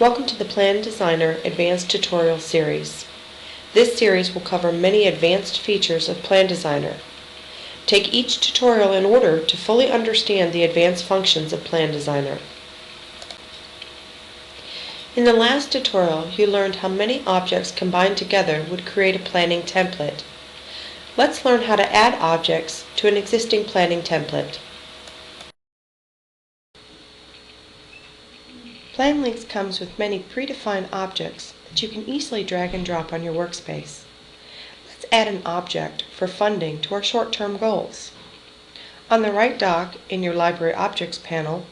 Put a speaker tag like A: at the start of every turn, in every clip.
A: Welcome to the PlanDesigner Advanced Tutorial Series. This series will cover many advanced features of PlanDesigner. Take each tutorial in order to fully understand the advanced functions of PlanDesigner. In the last tutorial, you learned how many objects combined together would create a planning template. Let's learn how to add objects to an existing planning template. planLYNX comes with many predefined objects that you can easily drag and drop on your workspace. Let's add an object for funding to our short-term goals. On the right dock in your Library Objects panel,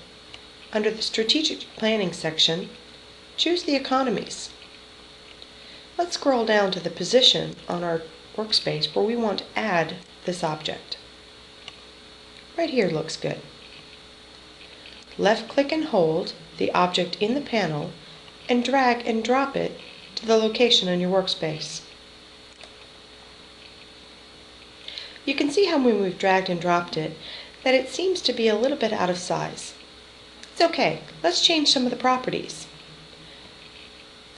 A: under the Strategic Planning section, choose the economies. Let's scroll down to the position on our workspace where we want to add this object. Right here looks good. Left-click and hold the object in the panel and drag and drop it to the location on your workspace. You can see how when we've dragged and dropped it that it seems to be a little bit out of size. It's okay. Let's change some of the properties.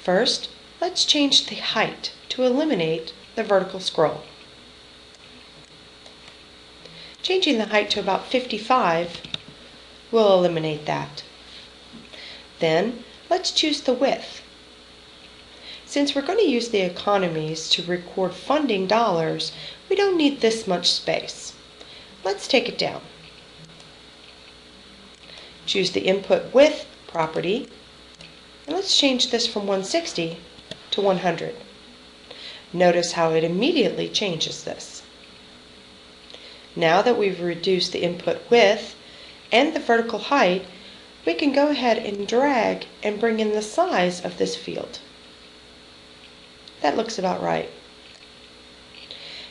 A: First, let's change the height to eliminate the vertical scroll. Changing the height to about 55 will eliminate that. Then, let's choose the width. Since we're going to use the economies to record funding dollars, we don't need this much space. Let's take it down. Choose the input width property, and let's change this from 160 to 100. Notice how it immediately changes this. Now that we've reduced the input width and the vertical height, we can go ahead and drag and bring in the size of this field. That looks about right.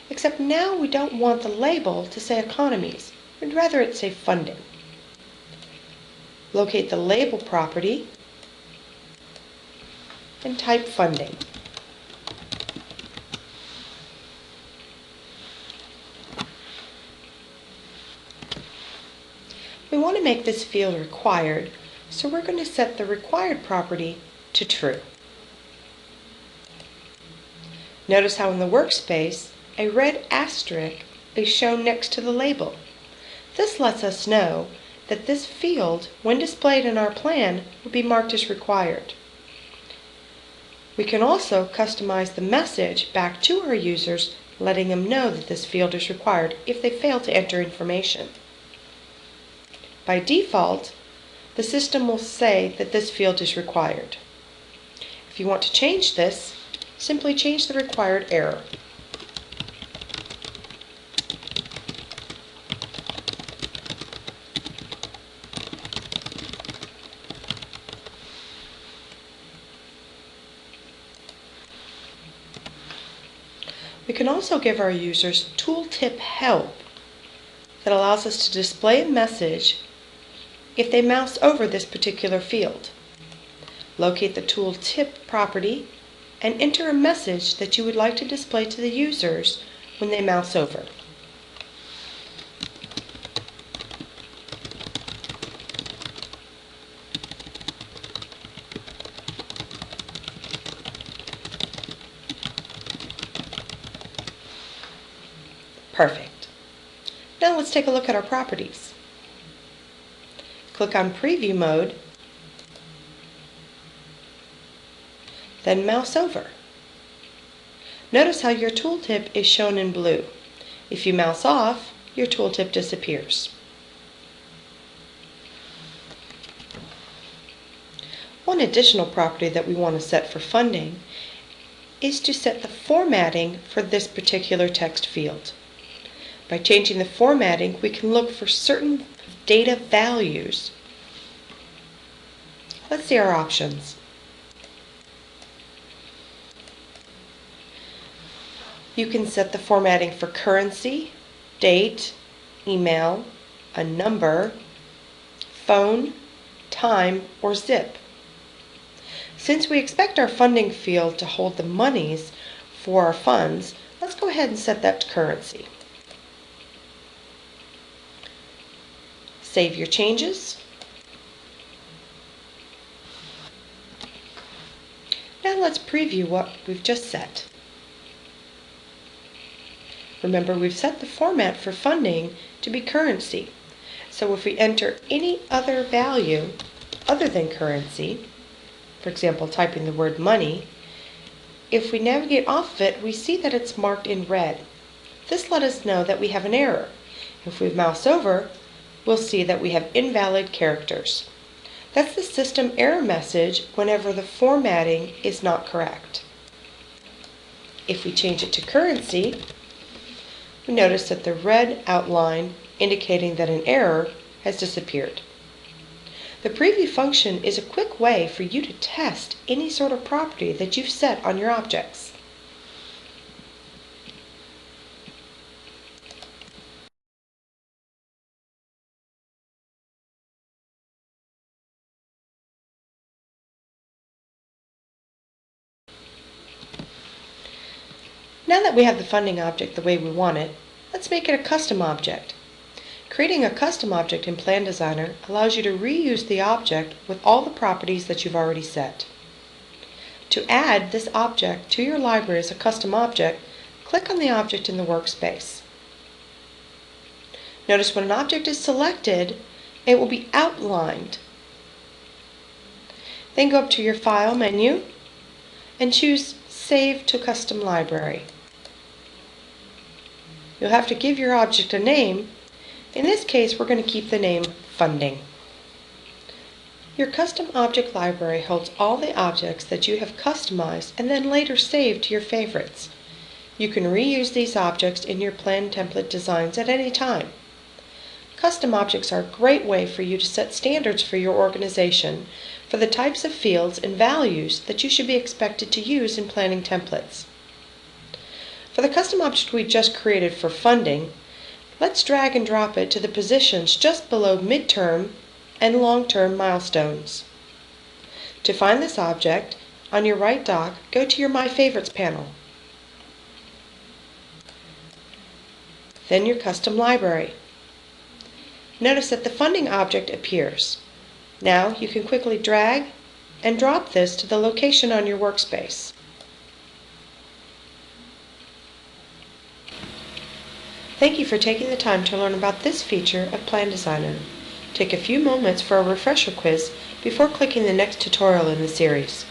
A: Except now we don't want the label to say economies. We'd rather it say funding. Locate the label property and type funding. We want to make this field required, so we're going to set the required property to true. Notice how in the workspace a red asterisk is shown next to the label. This lets us know that this field, when displayed in our plan, will be marked as required. We can also customize the message back to our users, letting them know that this field is required if they fail to enter information. By default, the system will say that this field is required. If you want to change this, simply change the required error. We can also give our users tooltip help that allows us to display a message if they mouse over this particular field. Locate the tooltip property and enter a message that you would like to display to the users when they mouse over. Perfect. Now let's take a look at our properties. Click on Preview Mode, then mouse over. Notice how your tooltip is shown in blue. If you mouse off, your tooltip disappears. One additional property that we want to set for funding is to set the formatting for this particular text field. By changing the formatting, we can look for certain data values. Let's see our options. You can set the formatting for currency, date, email, a number, phone, time, or zip. Since we expect our funding field to hold the monies for our funds, let's go ahead and set that to currency. Save your changes. Now let's preview what we've just set. Remember, we've set the format for funding to be currency. So if we enter any other value other than currency, for example, typing the word money, if we navigate off of it, we see that it's marked in red. This lets us know that we have an error. If we mouse over, we'll see that we have invalid characters. That's the system error message whenever the formatting is not correct. If we change it to currency, we notice that the red outline indicating that an error has disappeared. The preview function is a quick way for you to test any sort of property that you've set on your objects. Now that we have the funding object the way we want it, let's make it a custom object. Creating a custom object in PlanDesigner allows you to reuse the object with all the properties that you've already set. To add this object to your library as a custom object, click on the object in the workspace. Notice when an object is selected, it will be outlined. Then go up to your File menu and choose Save to Custom Library. You'll have to give your object a name. In this case, we're going to keep the name Funding. Your custom object library holds all the objects that you have customized and then later saved to your favorites. You can reuse these objects in your plan template designs at any time. Custom objects are a great way for you to set standards for your organization for the types of fields and values that you should be expected to use in planning templates. For the custom object we just created for funding, let's drag and drop it to the positions just below midterm and long-term milestones. To find this object, on your right dock, go to your My Favorites panel. Then your custom library. Notice that the funding object appears. Now you can quickly drag and drop this to the location on your workspace. Thank you for taking the time to learn about this feature of PlanDesigner. Take a few moments for a refresher quiz before clicking the next tutorial in the series.